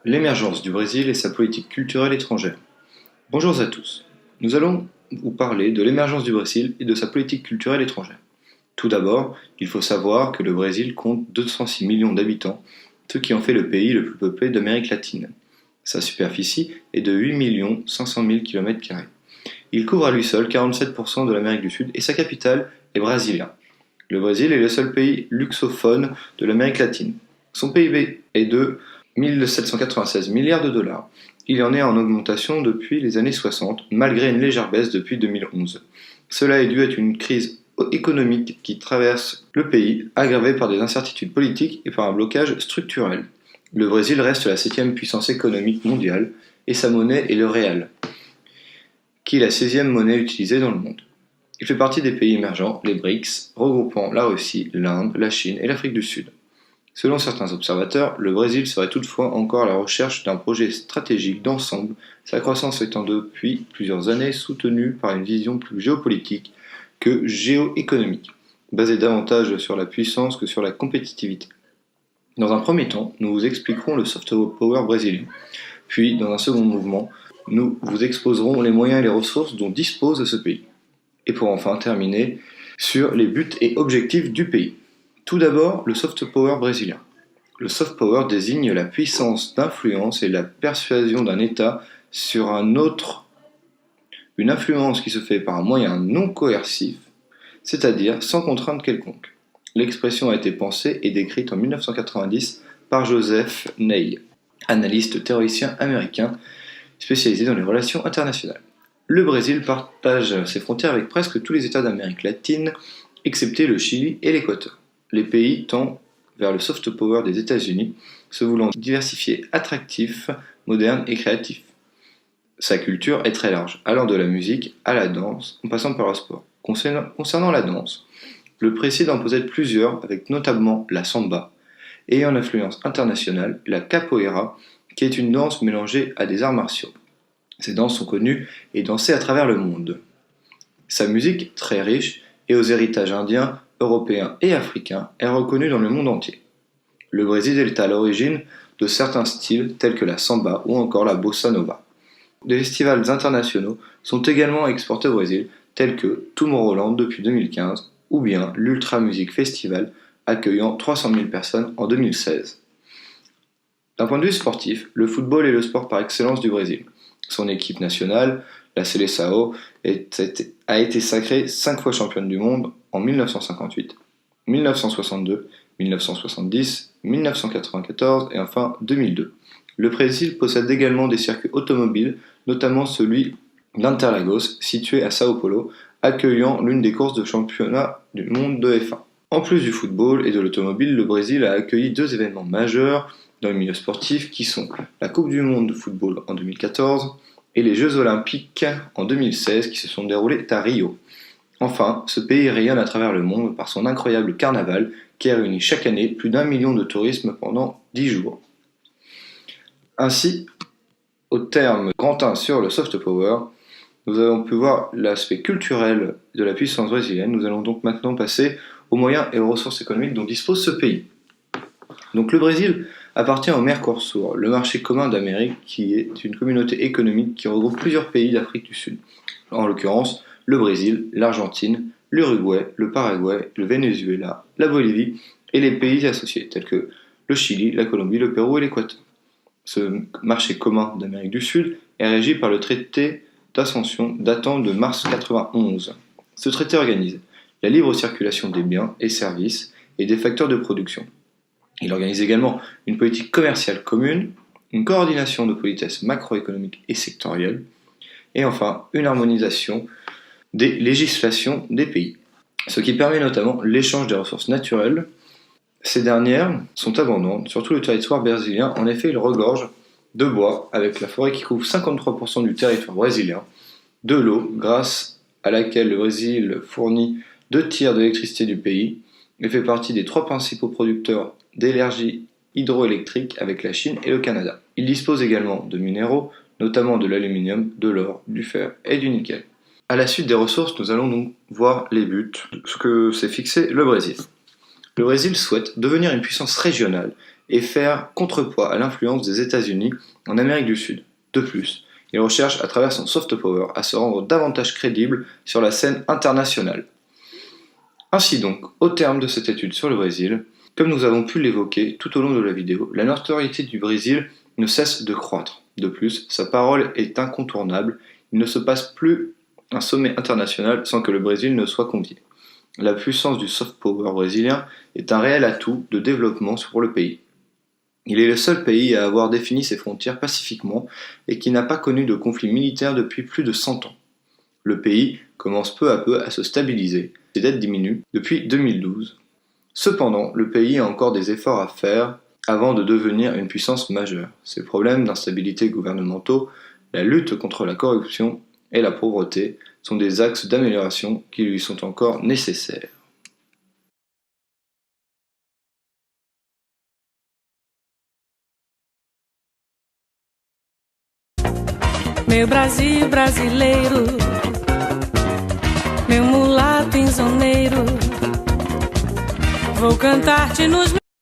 L'émergence du Brésil et sa politique culturelle étrangère. Bonjour à tous. Nous allons vous parler de l'émergence du Brésil et de sa politique culturelle étrangère. Tout d'abord, il faut savoir que le Brésil compte 206 millions d'habitants, ce qui en fait le pays le plus peuplé d'Amérique latine. Sa superficie est de 8 500 000 km². Il couvre à lui seul 47% de l'Amérique du Sud et sa capitale est Brasilia. Le Brésil est le seul pays luxophone de l'Amérique latine. Son PIB est de 1796 milliards de dollars. Il en est en augmentation depuis les années 60, malgré une légère baisse depuis 2011. Cela est dû à une crise économique qui traverse le pays, aggravée par des incertitudes politiques et par un blocage structurel. Le Brésil reste la 7e puissance économique mondiale et sa monnaie est le réal, qui est la 16e monnaie utilisée dans le monde. Il fait partie des pays émergents, les BRICS, regroupant la Russie, l'Inde, la Chine et l'Afrique du Sud. Selon certains observateurs, le Brésil serait toutefois encore à la recherche d'un projet stratégique d'ensemble, sa croissance étant depuis plusieurs années soutenue par une vision plus géopolitique que géoéconomique, basée davantage sur la puissance que sur la compétitivité. Dans un premier temps, nous vous expliquerons le soft power brésilien, puis dans un second mouvement, nous vous exposerons les moyens et les ressources dont dispose ce pays. Et pour enfin terminer sur les buts et objectifs du pays. Tout d'abord, le soft power brésilien. Le soft power désigne la puissance d'influence et la persuasion d'un État sur un autre, une influence qui se fait par un moyen non coercif, c'est-à-dire sans contrainte quelconque. L'expression a été pensée et décrite en 1990 par Joseph Ney, analyste théoricien américain spécialisé dans les relations internationales. Le Brésil partage ses frontières avec presque tous les États d'Amérique latine, excepté le Chili et l'Équateur. Les pays tendent vers le soft power des États-Unis, se voulant diversifié, attractif, moderne et créatif. Sa culture est très large, allant de la musique à la danse, en passant par le sport. Concernant la danse, le précédent en possède plusieurs, avec notamment la samba, ayant une influence internationale, et la capoeira, qui est une danse mélangée à des arts martiaux. Ces danses sont connues et dansées à travers le monde. Sa musique, très riche, et aux héritages indiens, européens et africains, est reconnue dans le monde entier. Le Brésil est à l'origine de certains styles tels que la samba ou encore la bossa nova. Des festivals internationaux sont également exportés au Brésil, tels que Tomorrowland depuis 2015 ou bien l'Ultra Music Festival accueillant 300 000 personnes en 2016. D'un point de vue sportif, le football est le sport par excellence du Brésil. Son équipe nationale, la Seleção, a été sacrée 5 fois championne du monde en 1958, 1962, 1970, 1994 et enfin 2002. Le Brésil possède également des circuits automobiles, notamment celui d'Interlagos, situé à Sao Paulo, accueillant l'une des courses de championnat du monde de F1. En plus du football et de l'automobile, le Brésil a accueilli 2 événements majeurs dans le milieu sportif qui sont la Coupe du monde de football en 2014 et les Jeux olympiques en 2016 qui se sont déroulés à Rio. Enfin, ce pays rayonne à travers le monde par son incroyable carnaval qui réunit chaque année plus d'1 million de touristes pendant 10 jours. Ainsi, au terme grand 1 sur le soft power, nous avons pu voir l'aspect culturel de la puissance brésilienne. Nous allons donc maintenant passer aux moyens et aux ressources économiques dont dispose ce pays. Donc le Brésil appartient au Mercosur, le marché commun d'Amérique, qui est une communauté économique qui regroupe plusieurs pays d'Afrique du Sud. En l'occurrence, le Brésil, l'Argentine, l'Uruguay, le Paraguay, le Venezuela, la Bolivie et les pays associés tels que le Chili, la Colombie, le Pérou et l'Équateur. Ce marché commun d'Amérique du Sud est régi par le traité d'Ascension datant de mars 1991. Ce traité organise la libre circulation des biens et services et des facteurs de production. Il organise également une politique commerciale commune, une coordination de politesse macroéconomique et sectorielle, et enfin une harmonisation des législations des pays, ce qui permet notamment l'échange des ressources naturelles. Ces dernières sont abondantes sur tout le territoire brésilien. En effet, il regorge de bois, avec la forêt qui couvre 53% du territoire brésilien, de l'eau, grâce à laquelle le Brésil fournit 2 tiers de l'électricité du pays et fait partie des 3 principaux producteurs d'énergie hydroélectrique avec la Chine et le Canada. Il dispose également de minéraux, notamment de l'aluminium, de l'or, du fer et du nickel. À la suite des ressources, nous allons donc voir les buts, ce que s'est fixé le Brésil. Le Brésil souhaite devenir une puissance régionale et faire contrepoids à l'influence des États-Unis en Amérique du Sud. De plus, il recherche à travers son soft power à se rendre davantage crédible sur la scène internationale. Ainsi donc, au terme de cette étude sur le Brésil, comme nous avons pu l'évoquer tout au long de la vidéo, la notoriété du Brésil ne cesse de croître. De plus, sa parole est incontournable, il ne se passe plus un sommet international sans que le Brésil ne soit convié. La puissance du soft power brésilien est un réel atout de développement pour le pays. Il est le seul pays à avoir défini ses frontières pacifiquement et qui n'a pas connu de conflit militaire depuis plus de 100 ans. Le pays commence peu à peu à se stabiliser, ses dettes diminuent depuis 2012. Cependant, le pays a encore des efforts à faire avant de devenir une puissance majeure. Ses problèmes d'instabilité gouvernementaux, la lutte contre la corruption et la pauvreté sont des axes d'amélioration qui lui sont encore nécessaires. Meu Brasil brasileiro, meu mulato insoneiro, vou cantar-te nos